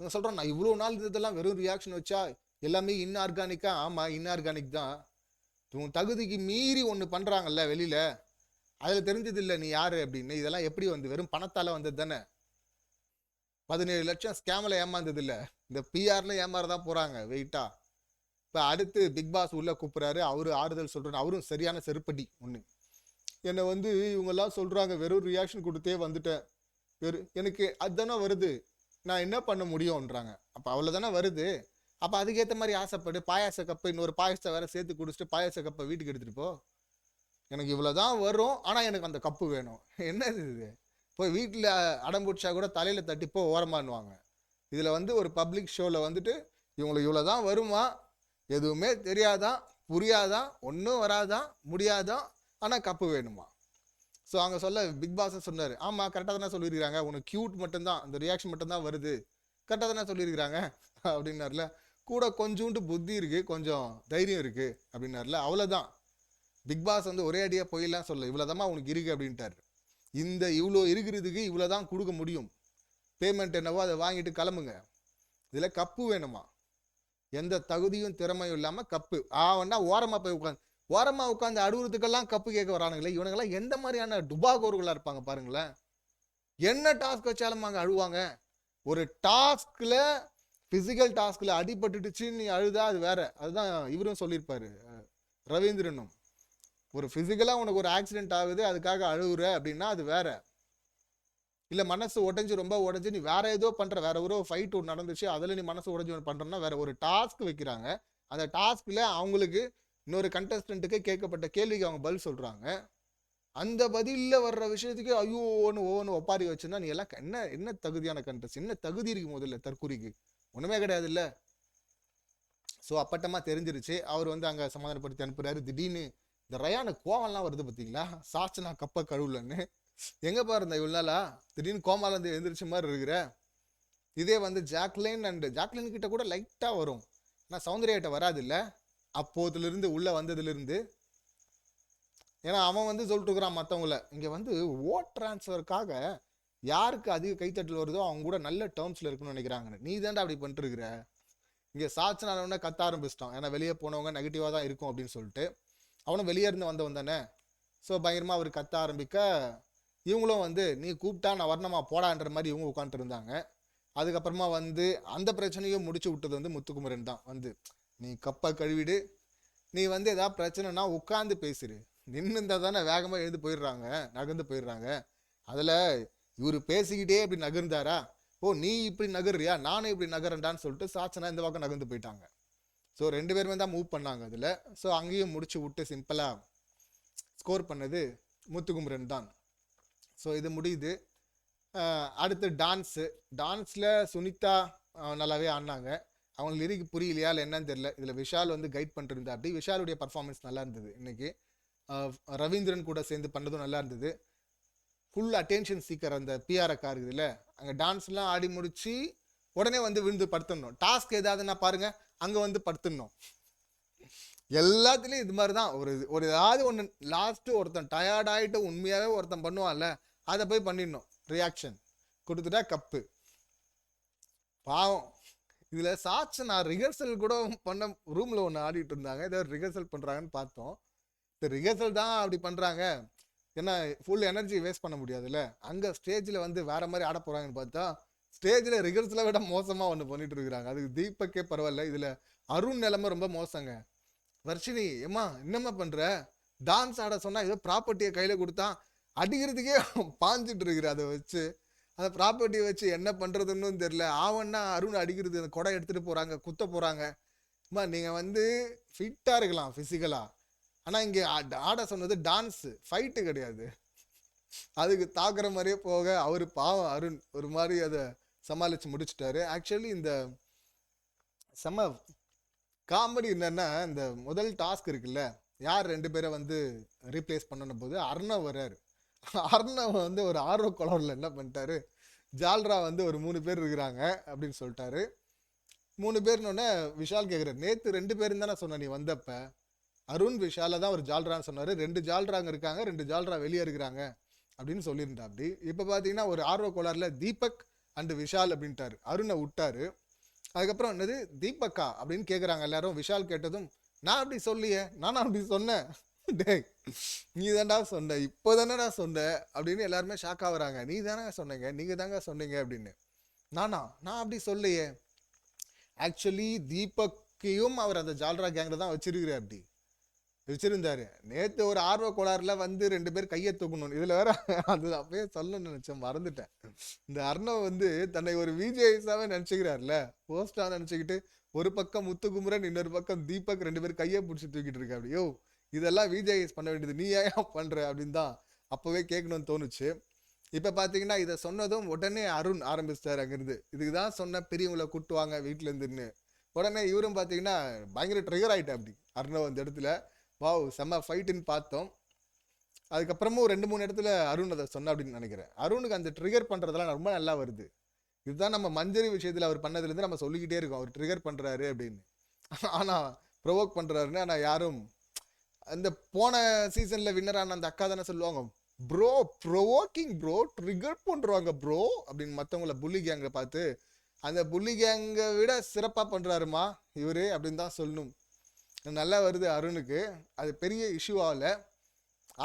சொல்கிறேன். நான் இவ்வளோ நாள் இதெல்லாம் வெறும் ரியாக்ஷன் வச்சா எல்லாமே இன்ஆர்கானிக்கா, ஆமாம் இன்ஆர்கானிக் தான். உன் தகுதிக்கு மீறி ஒன்று பண்ணுறாங்கல்ல வெளியில், அதில் தெரிஞ்சது இல்லை நீ யார் அப்படின்னு. இதெல்லாம் எப்படி வந்து வெறும் பணத்தால் வந்தது தானே. 17 லட்சம் ஸ்கேமில் ஏமாந்தது இல்லை, இந்த பிஆர்ல ஏமாறதான் போகிறாங்க வெயிட்டா. இப்போ அடுத்து பிக் பாஸ் உள்ளே கூப்பிட்றாரு, அவரு ஆறுதல் சொல்கிறாரு, அவரும் சரியான செருப்படி ஒன்று. என்னை வந்து இவங்கெல்லாம் சொல்கிறாங்க வெறும் ரியாக்ஷன் கொடுத்தே வந்துட்டேன், எனக்கு அதுதானே வருது, நான் என்ன பண்ண முடியும்ன்றாங்க. அப்போ அவ்வளோதானே வருது, அப்போ அதுக்கேற்ற மாதிரி ஆசைப்படு, பாயாச கப்பை இன்னொரு பாயசத்தை வேற சேர்த்து குடிச்சிட்டு பாயாச கப்பை வீட்டுக்கு எடுத்துகிட்டு போ, எனக்கு இவ்வளோதான் வரும் ஆனால் எனக்கு அந்த கப்பு வேணும். என்னது இது, போய் வீட்டில் அடம் பிடிச்சா கூட தலையில் தட்டிப்போ ஓரமானுவாங்க. இதில் வந்து ஒரு பப்ளிக் ஷோவில் வந்துட்டு இவங்களுக்கு இவ்வளோதான் வருமா, எதுவுமே தெரியாதான், புரியாதான், ஒன்றும் வராதான், முடியாதான், ஆனால் கப்பு வேணுமா. ஸோ அங்கே சொல்ல பிக் பாஸ் சொன்னார், ஆமாம் கரெக்டாக தானே சொல்லியிருக்கிறாங்க, உனக்கு க்யூட் மட்டும்தான், அந்த ரியாக்ஷன் மட்டும்தான் வருது, கரெக்டாக தானே சொல்லியிருக்கிறாங்க அப்படின்னார்ல. கூட கொஞ்சோண்டு புத்தி இருக்குது, கொஞ்சம் தைரியம் இருக்குது அப்படின்னார்ல. அவ்வளோதான், பிக் பாஸ் வந்து ஒரே அடியாக போயிடலாம் சொல்ல, இவ்வளோதாம்மா உனக்கு இருக்குது அப்படின்ட்டார். இந்த இவ்வளோ இருக்கிறதுக்கு இவ்வளோதான் கொடுக்க முடியும், பேமெண்ட் என்னவோ அதை வாங்கிட்டு கிளம்புங்க, இதில் கப்பு வேணுமா, எந்த தகுதியும் திறமையும் இல்லாமல் கப்பு ஆவன்னா ஓரமாக போய் உட்காந்து அழுகுறதுக்கெல்லாம் கப்பு கேட்க வரானுங்களே, இவனுங்கெல்லாம் எந்த மாதிரியான டுபாகோர்களாக இருப்பாங்க பாருங்களேன். என்ன டாஸ்க் வச்சாலும் அங்கே அழுவாங்க. ஒரு டாஸ்கில் ஃபிசிக்கல் டாஸ்கில் அடிபட்டுடுச்சு நீ அழுதா அது வேற, அதுதான் இவரும் சொல்லியிருப்பாரு ரவீந்திரனும். ஒரு ஃபிசிக்கலாக உனக்கு ஒரு ஆக்சிடென்ட் ஆகுது அதுக்காக அழுகுற அப்படின்னா அது வேற, இல்லை மனசு உடஞ்சி ரொம்ப உடஞ்சி நீ வேற ஏதோ பண்ணுற, வேற ஒரு ஃபைட் ஒன்று நடந்துச்சு அதில் நீ மனசு உடஞ்சி ஒன்று பண்ணுறன்னா வேற. ஒரு டாஸ்க் வைக்கிறாங்க, அந்த டாஸ்கில் அவங்களுக்கு இன்னொரு கண்டஸ்டண்ட்டுக்கு கேட்கப்பட்ட கேள்விக்கு அவங்க பதில் சொல்கிறாங்க, அந்த பதிலில் வர்ற விஷயத்துக்கு ஐயோ ஒவ்வொன்று ஒப்பாரி வச்சுருந்தா நீ எல்லாம் என்ன தகுதியான கண்டஸ்ட், என்ன தகுதி இருக்கு முதல்ல தற்கூரிக்கு, ஒன்றுமே கிடையாது இல்லை. ஸோ அப்பட்டமாக தெரிஞ்சிருச்சு. அவர் வந்து அங்கே சமாதானப்படுத்தி அனுப்புகிறாரு. திடீர்னு இந்த ரயான கோவம்லாம் வருது பார்த்தீங்களா, சாச்சனா கப்ப கழுவுலன்னு, எங்கே பாருந்த இவ்வளோ நாளா திடீர்னு கோமாலேருந்து எழுந்திரிச்ச மாதிரி இருக்கிற. இதே வந்து ஜாக்லின் கிட்ட கூட லைட்டாக வரும், ஆனால் சௌந்தர்யாட்ட வராது இல்லை அப்போதுலேருந்து உள்ளே வந்ததுலேருந்து. ஏன்னா அவன் வந்து சொல்லிட்டு இருக்கிறான் மற்றவங்கள, இங்கே வந்து ஓட் டிரான்ஸ்ஃபருக்காக யாருக்கு அதிக கைத்தட்டல் வருதோ அவங்க கூட நல்ல டேர்ம்ஸில் இருக்குன்னு நினைக்கிறாங்கன்னு. நீ தாண்டா அப்படி பண்ணிட்டுருக்கிற. இங்கே சாச்சனானவொடனே கத்த ஆரம்பிச்சிட்டான், ஏன்னா வெளியே போனவங்க நெகட்டிவாக தான் இருக்கும் அப்படின்னு சொல்லிட்டு. அவனும் வெளியே இருந்து வந்தவன் தானே. ஸோ பயங்கரமாக அவர் கத்த ஆரம்பிக்க இவங்களும் வந்து நீ கூப்பிட்டா நான் வரணுமா போடான்ற மாதிரி இவங்க உட்காந்துட்டு இருந்தாங்க. அதுக்கப்புறமா வந்து அந்த பிரச்சனையும் முடிச்சு விட்டது வந்து முத்துக்குமரன் தான். வந்து நீ கப்பை கழுவிடு, நீ வந்து ஏதாவது பிரச்சனைனா உட்காந்து பேசுரு, நின்று இருந்தால் தானே வேகமாக நகர்ந்து போயிடுறாங்க. அதில் இவர் பேசிக்கிட்டே இப்படி நகர்ந்தாரா, ஓ நீ இப்படி நகர்றியா நானும் இப்படி நகரண்டான்னு சொல்லிட்டு சாச்சனா இந்த பக்கம் நகர்ந்து போயிட்டாங்க. ஸோ 2 பேருமே தான் மூவ் பண்ணாங்க அதில். ஸோ அங்கேயும் முடிச்சு விட்டு சிம்பிளாக ஸ்கோர் பண்ணது முத்துக்குமரன் தான். ஸோ இது முடியுது. அடுத்து டான்ஸில் சுனிதா நல்லாவே ஆடினாங்க. அவங்களுக்கு லிரிக் புரியலையா இல்லை என்னன்னு தெரியல. இதில் விஷால் வந்து கைட் பண்ணிருந்தா. அப்படி விஷாலுடைய பர்ஃபார்மன்ஸ் நல்லா இருந்தது இன்னைக்கு. ரவீந்திரன் கூட சேர்ந்து பண்ணதும் நல்லா இருந்தது. ஃபுல் அட்டென்ஷன் சீக்கர் அந்த பிஆர் அக்கா இருக்குதுல்ல, அங்கே டான்ஸ்லாம் ஆடி முடிச்சு உடனே வந்து விழுந்து படுத்துடணும். டாஸ்க் ஏதாவதுன்னா பாருங்க, அங்கே வந்து படுத்துடணும். எல்லாத்துலேயும் இது மாதிரி தான். ஒரு ஏதாவது ஒன்று லாஸ்ட்டு ஒருத்தன் டயர்ட் ஆகிட்டு உண்மையாகவே ஒருத்தன் பண்ணுவான்ல, அதை போய் பண்ணிடணும். ரியாக்ஷன் கொடுத்துட்டா கப்பு. பாவம். இதில் சாட்சி நான் ரிஹர்சல் கூட பண்ண ரூமில் ஒன்று ஆடிட்டு இருந்தாங்க. ஏதோ ரிஹர்சல் பண்ணுறாங்கன்னு பார்த்தோம். இந்த ரிஹர்சல் தான் அப்படி பண்ணுறாங்க. ஏன்னா ஃபுல் எனர்ஜி வேஸ்ட் பண்ண முடியாதுல்ல. அங்கே ஸ்டேஜில் வந்து வேற மாதிரி ஆட போகிறாங்கன்னு பார்த்தா ஸ்டேஜில் ரிஹர்சலை விட மோசமாக ஒன்று பண்ணிட்டு இருக்கிறாங்க. அதுக்கு தீபக்கே பரவாயில்ல. இதில் அருண் நிலைமை ரொம்ப மோசங்க. வர்ஷினி ஏம்மா என்னம்மா பண்ணுற? டான்ஸ் ஆட சொன்னால் ஏதோ ப்ராப்பர்ட்டியை கையில் கொடுத்தா அடிக்கிறதுக்கே பாஞ்சிட்டு இருக்கிற. அதை வச்சு அந்த ப்ராப்பர்ட்டியை வச்சு என்ன பண்ணுறதுன்னு தெரியல. ஆவன்னா அருண் அடிக்கிறது, அந்த கொடை எடுத்துகிட்டு போகிறாங்க, குத்த போகிறாங்க. அம்மா நீங்கள் வந்து ஃபிட்டாக இருக்கலாம் ஃபிசிக்கலாக, ஆனால் இங்கே ஆட சொன்னது டான்ஸு, ஃபைட்டு கிடையாது. அதுக்கு தாக்குற மாதிரியே போக அவர் பாவம் அருண் ஒரு மாதிரி அதை சமாளித்து முடிச்சுட்டாரு. ஆக்சுவலி இந்த செம்ம காமெடி என்னன்னா, இந்த முதல் டாஸ்க் இருக்குல்ல, யார் 2 பேரை வந்து ரீப்ளேஸ் பண்ணணும் போது அர்ணவ் வர்றாரு. அர்ணவ் வந்து ஒரு ஆர்வ குளரில் என்ன பண்ணிட்டாரு, ஜால்ரா வந்து ஒரு 3 பேர் இருக்கிறாங்க அப்படின்னு சொல்லிட்டாரு. 3 பேர்னோடனே விஷால் கேட்குறாரு, நேற்று 2 பேரும் தானே சொன்ன நீ வந்தப்ப? அருண் விஷால தான் ஒரு ஜால்ரான்னு சொன்னார். 2 ஜால்ராங்க இருக்காங்க, 2 ஜால்ரா வெளியே இருக்கிறாங்க அப்படின்னு சொல்லியிருந்தா. அப்படி இப்போ பார்த்தீங்கன்னா ஒரு ஆர்வ கோளாறுல தீபக் அண்டு விஷால் அப்படின்ட்டாரு. அருணை விட்டாரு. அதுக்கப்புறம் என்னது தீபக்கா அப்படின்னு கேட்குறாங்க எல்லாரும். விஷால் கேட்டதும் நான் அப்படி சொல்லியே, நானும் அப்படி சொன்னேன். டேய் நீ தாண்டா சொன்ன, இப்போ தானடா சொன்ன அப்படின்னு எல்லாருமே ஷாக் ஆகுறாங்க. நீ தானே சொன்னீங்க, நீங்கள் தாங்க சொன்னீங்க அப்படின்னு. நான் அப்படி சொல்லையே. ஆக்சுவலி தீபக்கையும் அவர் அந்த ஜால்ரா கேங்கில் தான் வச்சிருக்கிறார். அப்படி வச்சிருந்தாரு. நேற்று ஒரு ஆர்வ கோளாறுல வந்து 2 பேர் கையை தூக்கணும். இதுல வேற அது அப்பயே சொல்லணும்னு நினைச்சேன், மறந்துட்டேன். இந்த அர்ணவ் வந்து தன்னை ஒரு விஜேஎஸாவே நினைச்சுக்கிறாருல, போஸ்டா நினைச்சுக்கிட்டு ஒரு பக்கம் முத்துக்குமரன், இன்னொரு பக்கம் தீபக் 2 பேர் கையை பிடிச்சி தூக்கிட்டு இருக்க. அப்படியோ இதெல்லாம் விஜேஎஸ் பண்ண வேண்டியது, நீ ஏன் பண்ற அப்படின்னு தான் அப்பவே கேட்கணும்னு தோணுச்சு. இப்ப பாத்தீங்கன்னா இதை சொன்னதும் உடனே அருண் ஆரம்பிச்சிட்டாரு அங்கிருந்து. இதுக்குதான் சொன்ன பெரியவங்களை கூட்டுவாங்க வீட்டுல இருந்துன்னு. உடனே இவரும் பாத்தீங்கன்னா பயங்கர ட்ரிகர் ஆயிட்டா. அப்படி அர்ணவ் அந்த இடத்துல வாவ் செம்ம ஃபைட்டுன்னு பார்த்தோம். அதுக்கப்புறமும் 2-3 இடத்துல அருண் அதை சொன்ன அப்படின்னு நினைக்கிறேன். அருணுக்கு அந்த ட்ரிகர் பண்ணுறதெல்லாம் ரொம்ப நல்லா வருது. இதுதான் நம்ம மஞ்சரி விஷயத்தில் அவர் பண்ணதுலேருந்து நம்ம சொல்லிக்கிட்டே இருக்கோம், அவர் ட்ரிகர் பண்ணுறாரு அப்படின்னு. ஆனால் ப்ரொவோக் பண்ணுறாருன்னு. ஆனால் யாரும் அந்த போன சீசனில் வின்னரான அந்த அக்கா தானே சொல்லுவாங்க, ப்ரோ ப்ரொவோக்கிங் ப்ரோ, ட்ரிகர் பண்ணுறாங்க ப்ரோ அப்படின்னு மற்றவங்கள புள்ளி கேங்கை பார்த்து. அந்த புள்ளி கேங்கை விட சிறப்பாக பண்ணுறாருமா இவர் அப்படின்னு தான் சொல்லணும். நல்லா வருது அருணுக்கு. அது பெரிய இஷ்யூ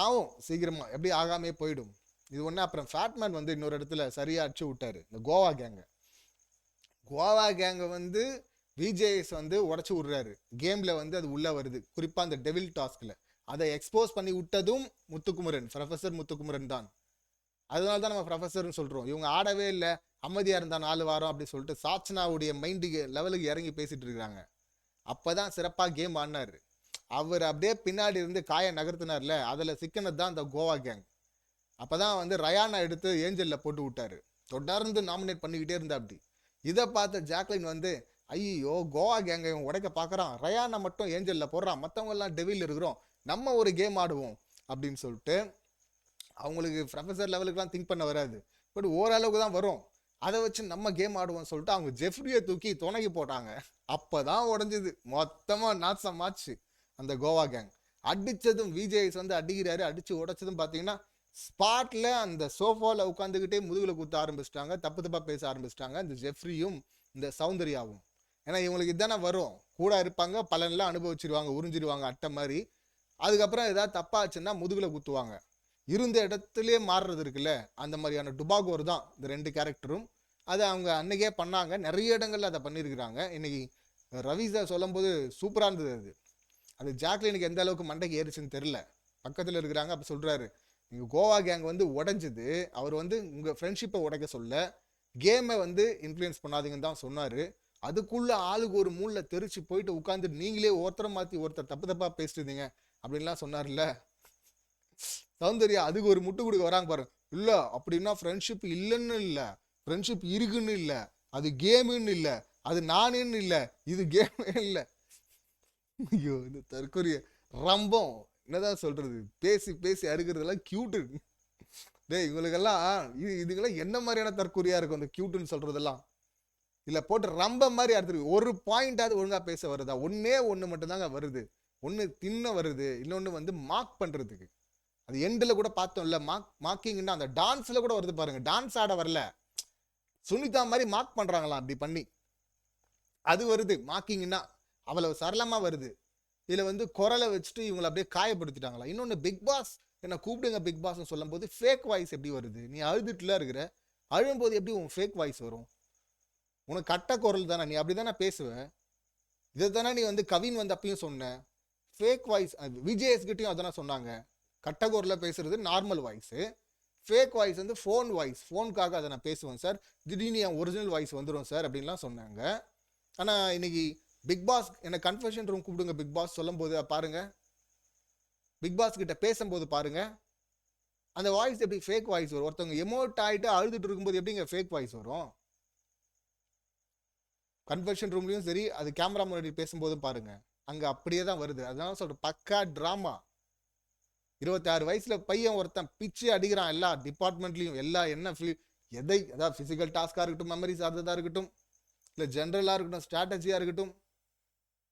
ஆகும் சீக்கிரமா, எப்படி ஆகாமே போயிடும் இது ஒன்று. அப்புறம் ஃபேட்மேன் வந்து இன்னொரு இடத்துல சரியா அடிச்சு விட்டாரு. இந்த கோவா கேங்கை வந்து விஜேஎஸ் வந்து உடச்சி விடுறாரு. கேம்ல வந்து அது உள்ள வருது, குறிப்பா அந்த டெவில் டாஸ்க்ல அதை எக்ஸ்போஸ் பண்ணி விட்டதும் முத்துக்குமரன், ப்ரொஃபசர் முத்துக்குமரன் தான். அதனால தான் நம்ம ப்ரொஃபஸர்னு சொல்றோம். இவங்க ஆடவே இல்லை, அமைதியா இருந்தா 4 வாரம் அப்படி சொல்லிட்டு சாட்சனாவுடைய மைண்டுக்கு லெவலுக்கு இறங்கி பேசிட்டு இருக்காங்க. அப்பதான் சிறப்பா கேம் ஆடினாரு. அவர் அப்படியே பின்னாடி இருந்து காய நகர்த்தினார்ல, அதுல சிக்கனது தான் அந்த கோவா கேங். அப்பதான் வந்து ரயானா எடுத்து ஏஞ்சல்ல போட்டு விட்டாரு. தொடர்ந்து நாமினேட் பண்ணிக்கிட்டே இருந்தா. அப்படி இதை பார்த்த ஜாக்லின் வந்து ஐயோ கோவா கேங்கை உடைக்க பாக்குறான், ரயானா மட்டும் ஏஞ்சல்ல போடுறான், மற்றவங்க எல்லாம் டெவில் இருக்கிறோம், நம்ம ஒரு கேம் ஆடுவோம் அப்படின்னு சொல்லிட்டு. அவங்களுக்கு ப்ரொஃபஸர் லெவலுக்குலாம் திங்க் பண்ண வராது, பட் ஓரளவுக்கு தான் வரும். அதை வச்சு நம்ம கேம் ஆடுவோம்னு சொல்லிட்டு அவங்க ஜெஃப்ரியை தூக்கி துணைக்கு போட்டாங்க. அப்பதான் உடஞ்சது, மொத்தமா நாசமாச்சு அந்த கோவா கேங். அடிச்சதும் விஜேஎஸ் வந்து அடிக்கிறாரு. அடிச்சு உடைச்சதும் பாத்தீங்கன்னா ஸ்பாட்ல அந்த சோஃபால உட்காந்துக்கிட்டே முதுகுல குத்த ஆரம்பிச்சிட்டாங்க, தப்பு தப்பா பேச ஆரம்பிச்சிட்டாங்க இந்த ஜெஃப்ரியும் இந்த சௌந்தர்யாவும். ஏன்னா இவங்களுக்கு இதுதானே வரும், கூட இருப்பாங்க, பலன்லாம் அனுபவிச்சிருவாங்க, உறிஞ்சிருவாங்க அட்டை மாதிரி. அதுக்கப்புறம் ஏதாவது தப்பாச்சுன்னா முதுகுல குத்துவாங்க. இருந்த இடத்துலயே மாறுறது இருக்குல்ல, அந்த மாதிரியான டுபாகோர் தான் இந்த 2 கேரக்டரும். அதை அவங்க அன்னைக்கே பண்ணாங்க, நிறைய இடங்கள்ல அதை பண்ணியிருக்கிறாங்க. இன்னைக்கு ரவி சார் சொல்லும் போது சூப்பரா இருந்தது. அது ஜாக்லினுக்கு எந்த அளவுக்கு மண்டைக்கு ஏறிச்சுன்னு தெரியல, பக்கத்துல இருக்கிறாங்க. அப்ப சொல்றாரு, நீங்க கோவா கேங் வந்து உடைஞ்சது, அவர் வந்து உங்க ஃப்ரெண்ட்ஷிப்பை உடைக்க சொல்ல, கேமை வந்து இன்ஃப்ளூயன்ஸ் பண்ணாதீங்கன்னு தான் சொன்னாரு. அதுக்குள்ள ஆளுக்கு ஒரு மூணுல தெரிச்சு போயிட்டு உட்காந்து நீங்களே ஒருத்தரை மாத்தி ஒருத்தர் தப்பு தப்பா பேசிட்டு இருந்தீங்க அப்படின்லாம் சொன்னார்ல. சௌந்தர்யா அதுக்கு ஒரு முட்டு கொடுக்க வராங்க பாருங்க. இல்ல அப்படின்னா ஃப்ரெண்ட்ஷிப் இல்லைன்னு இல்லை, ஃப்ரெண்ட்ஷிப் இருக்குன்னு இல்லை, அது கேமுன்னு இல்லை, அது நானுன்னு இல்லை, இது கேமே இல்லை. ஐயோ இந்த தற்கொரிய ரம்பம் என்னதான் சொல்றது, பேசி பேசி அறுக்கிறதெல்லாம் கியூட்டு. டேய் இவங்களுக்கெல்லாம் இதுக்கெல்லாம் என்ன மாதிரியான தற்கொலையா இருக்கும் அந்த கியூட்டுன்னு சொல்றதெல்லாம். இல்ல போட்டு ரம்ப மாதிரி அறுத்துருக்கு. ஒரு பாயிண்டாவது ஒழுங்கா பேச வருதா? ஒன்னே ஒன்று மட்டும்தாங்க வருது. ஒன்று தின்ன வருது, இன்னொன்று வந்து மார்க் பண்றதுக்கு. அது எண்டில் கூட பார்த்தோம்ல, மார்க்கிங்னா அந்த டான்ஸ்ல கூட வருது பாருங்க. டான்ஸ் ஆட வரல, சுனிதா மாதிரி மார்க் பண்றாங்களாம் அப்படி பண்ணி, அது வருது மார்க்கிங்னா. அவ்வளவு சரளமா வருது. இதுல வந்து குரலை வச்சுட்டு இவங்களை அப்படியே காயப்படுத்திட்டாங்களா. இன்னொன்று பிக் பாஸ் என்ன கூப்பிடுங்க பிக் பாஸ் சொல்லும் போது ஃபேக் வாய்ஸ் எப்படி வருது? நீ அழுதுட்டுல இருக்கிற, அழும்போது எப்படி உன் ஃபேக் வாய்ஸ் வரும்? உனக்கு கட்ட குரல் தானே, நீ அப்படிதானே பேசுவ. இதை தானே நீ வந்து கவின் வந்து அப்பயும் சொன்ன. ஃபேக் வாய்ஸ் விஜேஎஸ்கிட்டையும் அதானே சொன்னாங்க. கட்ட குரலில் பேசுறது நார்மல் வாய்ஸு, ஃபேக் வாய்ஸ் வந்து ஃபோன் வாய்ஸ், ஃபோனுக்காக அதை நான் பேசுவேன் சார், திடீர்னு என் ஒரிஜினல் வாய்ஸ் வந்துடும் சார் அப்படின்லாம் சொன்னாங்க. ஆனால் இன்னைக்கு பிக் பாஸ் என்ன கன்ஃபெஷன் ரூம் கூப்பிடுங்க பிக் பாஸ் சொல்லும் போது பாருங்க, பிக் பாஸ் கிட்ட பேசும்போது பாருங்க அந்த வாய்ஸ் எப்படி ஃபேக் வாய்ஸ் வரும்? ஒருத்தவங்க எமோட் ஆகிட்டு அழுதுட்டு இருக்கும்போது எப்படிங்க ஃபேக் வாய்ஸ் வரும்? கன்ஃபெஷன் ரூம்லையும் சரி, அது கேமரா முன்னாடி பேசும்போதும் பாருங்க, அங்கே அப்படியே தான் வருது. அதனால சொல்கிறேன் பக்கா ட்ராமா. 26 வயசுல பையன் ஒருத்தன் பிச்சு அடிக்கிறான் எல்லா டிபார்ட்மெண்ட்லையும். எல்லா என்ன எதை, அதாவது ஃபிசிக்கல் டாஸ்காக இருக்கட்டும், மெமரி சார்ந்ததாக இருக்கட்டும், இல்லை ஜென்ரலாக இருக்கட்டும், ஸ்ட்ராட்டஜியாக இருக்கட்டும்,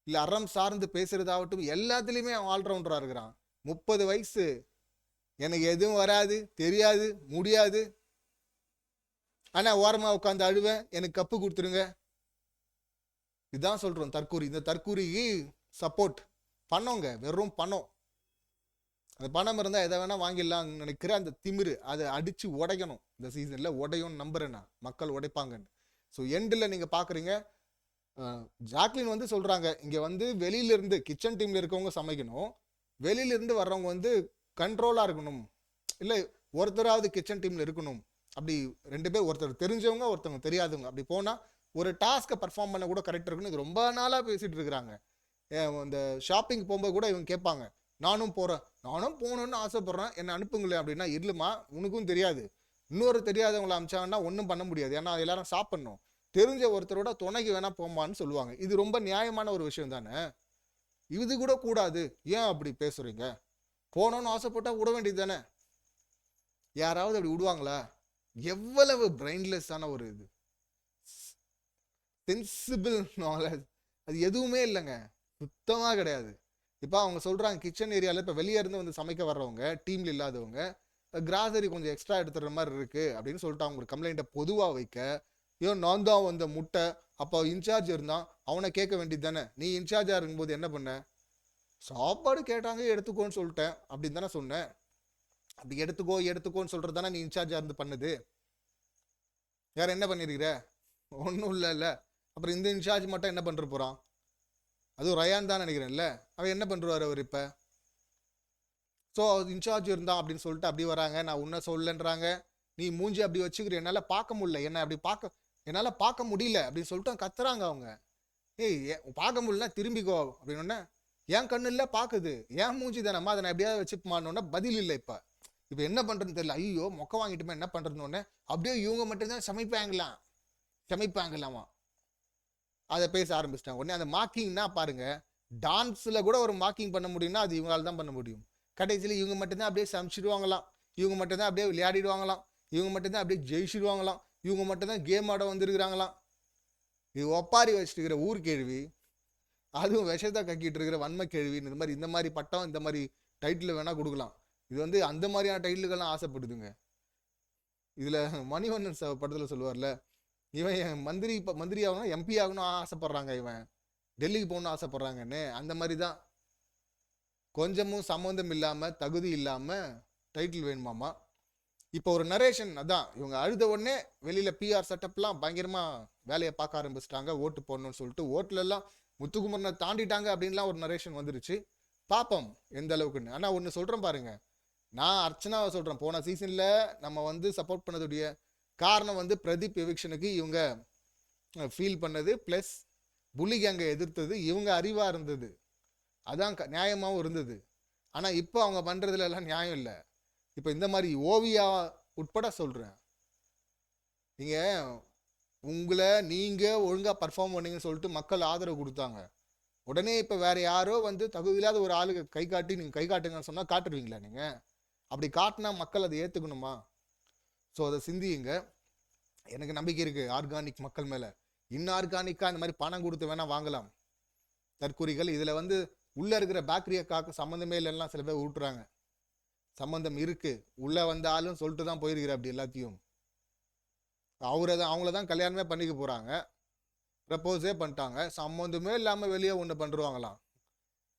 இல்லை அறம் சார்ந்து பேசுறதாகட்டும், எல்லாத்துலேயுமே அவன் ஆல்ரவுண்டராக இருக்கிறான். 30 வயசு, எனக்கு எதுவும் வராது, தெரியாது, முடியாது, ஆனால் ஓரமாக உட்காந்து அழுவேன், எனக்கு கப்பு கொடுத்துருங்க. இதுதான் சொல்கிறோம் தற்கூரி. இந்த தற்கூரிக்கு சப்போர்ட் பண்ணோங்க, வெறும் பணம். அந்த பணம் இருந்தால் எதை வேணால் வாங்கிடலாம்னு நினைக்கிற அந்த திமிரு, அதை அடித்து உடைக்கணும். இந்த சீசனில் உடையும் நம்புறேன் நான், மக்கள் உடைப்பாங்கன்னு. ஸோ எண்டில் நீங்கள் பார்க்குறீங்க, ஜாக்லின் வந்து சொல்கிறாங்க, இங்கே வந்து வெளியிலேருந்து கிச்சன் டீமில் இருக்கவங்க சமைக்கணும், வெளியிலேருந்து வர்றவங்க வந்து கண்ட்ரோலாக இருக்கணும், இல்லை ஒருத்தராவது கிச்சன் டீமில் இருக்கணும். அப்படி 2 பேர், ஒருத்தர் தெரிஞ்சவங்க ஒருத்தவங்க தெரியாதவங்க, அப்படி போனால் ஒரு டாஸ்க்கை பர்ஃபார்ம் பண்ண கூட கரெக்டாக இருக்குன்னு இது ரொம்ப நாளாக பேசிகிட்டு இருக்கிறாங்க. இந்த ஷாப்பிங் போகும்போது கூட இவங்க கேட்பாங்க, நானும் போகிறேன், நானும் போகணுன்னு ஆசைப்பட்றேன், என்னை அனுப்புங்களேன் அப்படின்னா, இல்லைம்மா உனக்கும் தெரியாது, இன்னொரு தெரியாதவங்களை அனுப்பிச்சாங்கன்னா ஒன்றும் பண்ண முடியாது, ஏன்னா எல்லாரும் சாப்பிட்ணும், தெரிஞ்ச ஒருத்தரோட துணைக்கு வேணா போமான்னு சொல்லுவாங்க. இது ரொம்ப நியாயமான ஒரு விஷயம் தானே. இது கூட கூடாது, ஏன் அப்படி பேசுறீங்க? போகணும்னு ஆசைப்பட்டா விட வேண்டியது தானே. யாராவது அப்படி விடுவாங்களா? எவ்வளவு பிரெயின்லெஸ்ஸான ஒரு இது, சென்சிபிள் நாலேஜ் அது எதுவுமே இல்லைங்க, சுத்தமாக கிடையாது. இப்போ அவங்க சொல்கிறாங்க கிச்சன் ஏரியாவில் இப்போ வெளியே இருந்து வந்து சமைக்க வர்றவங்க, டீமில் இல்லாதவங்க கிராசரி கொஞ்சம் எக்ஸ்ட்ரா எடுத்துடுற மாதிரி இருக்குது அப்படின்னு சொல்லிட்டு அவங்க ஒரு கம்ப்ளைண்ட்டை பொதுவாக வைக்க, ஏன் நான் தான் வந்த முட்டை, அப்போ இன்சார்ஜ் இருந்தான் அவனை கேட்க வேண்டியது தானே, நீ இன்சார்ஜாக இருக்கும்போது என்ன பண்ண? சாப்பாடு கேட்டாங்க எடுத்துக்கோன்னு சொல்லிட்டேன் அப்படின்னு தானே சொன்னேன். அப்படி எடுத்துக்கோன்னு சொல்கிறது தானே நீ இன்சார்ஜாக இருந்து பண்ணுது. யார் என்ன பண்ணியிருக்கிற? ஒன்றும் இல்லை. அப்புறம் இந்த இன்சார்ஜ் மட்டும் என்ன பண்ணுற போகிறான்? அதுவும் ரயான் தான் நினைக்கிறேன்ல, அவன் என்ன பண்ணுறாரு அவர் இப்போ? ஸோ இன்சார்ஜ் இருந்தான் அப்படின்னு சொல்லிட்டு அப்படி வராங்க, நான் உன்ன சொல்லன்றாங்க, நீ மூஞ்சி அப்படி வச்சுக்கிற, என்னால் பார்க்க முடியல, என்ன அப்படி என்னால் பார்க்க முடியல அப்படின்னு சொல்லிட்டு கத்துறாங்க அவங்க. ஏய் பார்க்க முடியலன்னா திரும்பிக்கோ அப்படின்னு. என் கண்ணு இல்லை பார்க்குது, ஏன் மூஞ்சி தானம்மா, அதை நான் எப்படியாவது வச்சுப்பானோன்னா பதில் இல்லை. இப்போ என்ன பண்ணுறதுன்னு தெரியல, ஐயோ மொக்க வாங்கிட்டுமே என்ன பண்ணுறதுன்னு அப்படியே இவங்க மட்டும்தான் சமைப்பாங்களாமா அதை பேச ஆரம்பிச்சிட்டாங்க. உடனே அந்த மார்க்கிங்னா பாருங்க, டான்ஸில் கூட ஒரு மார்க்கிங் பண்ண முடியும்னா அது இவங்களால தான் பண்ண முடியும். கடைசியில் இவங்க மட்டும்தான் அப்படியே சமைச்சிடுவாங்களாம், இவங்க மட்டும்தான் அப்படியே விளையாடிடுவாங்களாம், இவங்க மட்டும்தான் அப்படியே ஜெயிச்சிடுவாங்களாம், இவங்க மட்டும்தான் கேம் ஆட வந்துருக்கிறாங்களாம். இது ஒப்பாரி வச்சுட்டு இருக்கிற ஊர் கேள்வி, அதுவும் விஷத்தை கக்கிட்டு இருக்கிற வன்மை கேள்வி, இந்த மாதிரி பட்டம் இந்த மாதிரி டைட்டில் வேணால் கொடுக்கலாம். இது வந்து அந்த மாதிரியான டைட்டிலுக்கெல்லாம் ஆசைப்படுதுங்க. இதில் மணிவண்ணன் படத்தில் சொல்லுவார்ல, இவன் மந்திரி ஆகணும், எம்பி ஆகணும் ஆசைப்படுறாங்க, இவன் டெல்லிக்கு போகணும்னு ஆசைப்படுறாங்கன்னு. அந்த மாதிரி தான், கொஞ்சமும் சம்மந்தம் இல்லாமல் தகுதி இல்லாமல் டைட்டில் வேணுமாமா. இப்போ ஒரு நரேஷன், அதான் இவங்க அழுத உடனே வெளியில் பிஆர் செட்டப்லாம் பயங்கரமாக வேலையை பார்க்க ஆரம்பிச்சிட்டாங்க, ஓட்டு போடணும்னு சொல்லிட்டு. ஓட்டுலெல்லாம் முத்துக்குமரனை தாண்டிட்டாங்க அப்படின்லாம் ஒரு நரேஷன் வந்துருச்சு. பார்ப்போம் எந்த அளவுக்குன்னு. ஆனால் ஒன்று சொல்கிறேன் பாருங்க, நான் அர்ச்சனாவை சொல்கிறேன், போன சீசனில் நம்ம வந்து சப்போர்ட் பண்ணதுடைய காரணம் வந்து பிரதீப் எவிக்ஷனுக்கு இவங்க ஃபீல் பண்ணது, ப்ளஸ் புலி கேங்கை எதிர்த்தது இவங்க அறிவாக இருந்தது, அதான் நியாயமாகவும் இருந்தது. ஆனால் இப்போ அவங்க பண்ணுறதுல எல்லாம் நியாயம் இல்லை. இப்போ இந்த மாதிரி ஓவியா உட்பட சொல்கிறேன், நீங்கள் உங்களை நீங்கள் ஒழுங்காக பர்ஃபார்ம் பண்ணீங்கன்னு சொல்லிட்டு மக்கள் ஆதரவு கொடுத்தாங்க. உடனே இப்போ வேற யாரோ வந்து தகுதியில்லாத ஒரு ஆளுக்கு கை காட்டி நீங்கள் கை காட்டுங்கன்னு சொன்னால் காட்டுருவீங்களா? நீங்கள் அப்படி காட்டினா மக்கள் அதை ஏற்றுக்கணுமா? ஸோ அதை சிந்தியுங்க. எனக்கு நம்பிக்கை இருக்குது ஆர்கானிக் மக்கள் மேலே. இன்ஆர்கானிக்காக இந்த மாதிரி பணம் கொடுத்து வேணால் வாங்கலாம் தற்கூறிகள். இதில் வந்து உள்ளே இருக்கிற பாக்டீரியா காக்கு சம்மந்தமே இல்லைன்னா சில பேர் ஊட்டுறாங்க. சம்மந்தம் இருக்கு, உள்ளே வந்த ஆளும் சொல்லிட்டு தான் போயிருக்கிற அப்படி எல்லாத்தையும். அவங்கள தான் கல்யாணமே பண்ணிக்க போகிறாங்க, ப்ரப்போஸே பண்ணிட்டாங்க, சம்மந்தமே இல்லாமல் வெளியே ஒன்று பண்ணுருவாங்களாம்.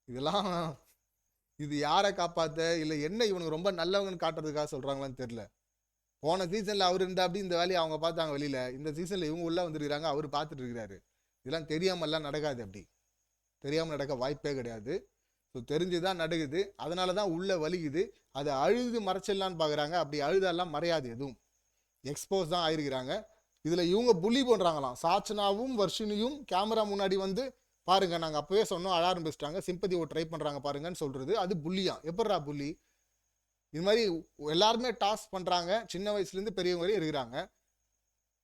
இதெல்லாம் இது யாரை காப்பாற்ற இல்லை என்ன இவனுக்கு ரொம்ப நல்லவங்கன்னு காட்டுறதுக்காக சொல்கிறாங்களான்னு தெரில. போன சீசனில் அவர் இருந்தால் அப்படி இந்த வேலையை அவங்க பார்த்தாங்க வெளியில், இந்த சீசனில் இவங்க உள்ளே வந்துருக்கிறாங்க, அவர் பார்த்துட்டு இருக்கிறாரு. இதெல்லாம் தெரியாமல்லாம் நடக்காது, அப்படி தெரியாமல் நடக்க வாய்ப்பே கிடையாது. ஸோ தெரிஞ்சு தான் நடக்குது, அதனால தான் உள்ளே வலிக்குது. அதை அழுது மறைச்சிடலான்னு பார்க்குறாங்க, அப்படி அழுதெல்லாம் மறையாது, எதுவும் எக்ஸ்போஸ் தான் ஆயிருக்கிறாங்க. இதில் இவங்க புள்ளி பண்ணுறாங்களாம். சாச்சனாவும் வர்ஷினியும் கேமரா முன்னாடி வந்து பாருங்க நாங்கள் அப்போவே சொன்னோம் அழ ஆரம்பிச்சிட்டாங்க, சிம்பதி ட்ரை பண்ணுறாங்க பாருங்கன்னு சொல்கிறது, அது புள்ளியா? எப்பட்றா புள்ளி? இது மாதிரி எல்லாருமே டாஸ்க் பண்ணுறாங்க, சின்ன வயசுலேருந்து பெரியவங்க வரையும் இருக்கிறாங்க.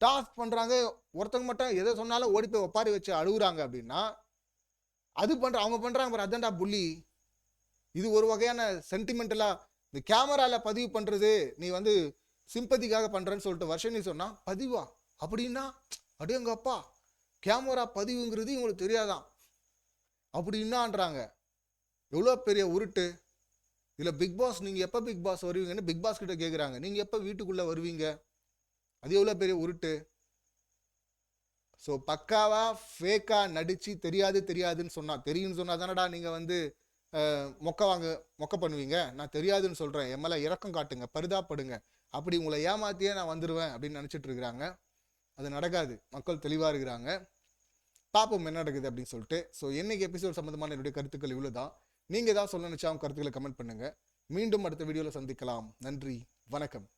டாஸ்க் பண்ணுறாங்க, ஒருத்தங்க மட்டும் எதை சொன்னாலும் ஓடி போய் ஒப்பாரி வச்சு அழுகுறாங்க அப்படின்னா அது அவங்க பண்ணுறாங்க பாரு, அதான்டா புள்ளி. இது ஒரு வகையான சென்டிமெண்டலாக இந்த கேமராவில் பதிவு பண்ணுறது, நீ வந்து சிம்பதிக்காக பண்ணுறேன்னு சொல்லிட்டு வர்ஷினி சொன்னால் பதிவா அப்படின்னா அடேங்கப்பா கேமரா பதிவுங்கிறது இவங்களுக்கு தெரியாதான் அப்படின்னான்றாங்க. எவ்வளோ பெரிய உருட்டு. இதில் பிக் பாஸ் நீங்கள் எப்போ பிக் பாஸ் வருவீங்கன்னு பிக் பாஸ் கிட்ட கேட்குறாங்க, நீங்கள் எப்போ வீட்டுக்குள்ளே வருவீங்க? அது எவ்வளோ பெரிய உருட்டு. ஸோ பக்காவாக ஃபேக்காக நடித்து தெரியாதுன்னு சொன்னால், தெரியும்னு சொன்னால் தானடா நீங்கள் வந்து மொக்க பண்ணுவீங்க. நான் தெரியாதுன்னு சொல்கிறேன், என் மேலே இறக்கம் காட்டுங்க, பரிதாப்படுங்க, அப்படி உங்களை ஏமாத்தியே நான் வந்துடுவேன் அப்படின்னு நினச்சிட்டு இருக்கிறாங்க. அது நடக்காது, மக்கள் தெளிவாக இருக்கிறாங்க. பார்ப்போம் என்ன நடக்குது அப்படின்னு சொல்லிட்டு. ஸோ இன்னைக்கு எபிசோட் சம்மந்தமான என்னுடைய கருத்துக்கள் இவ்வளோ தான். நீங்கள் ஏதாவது சொல்ல நினச்சா அவங்க கருத்துக்களை கமெண்ட் பண்ணுங்கள். மீண்டும் அடுத்த வீடியோவில் சந்திக்கலாம். நன்றி, வணக்கம்.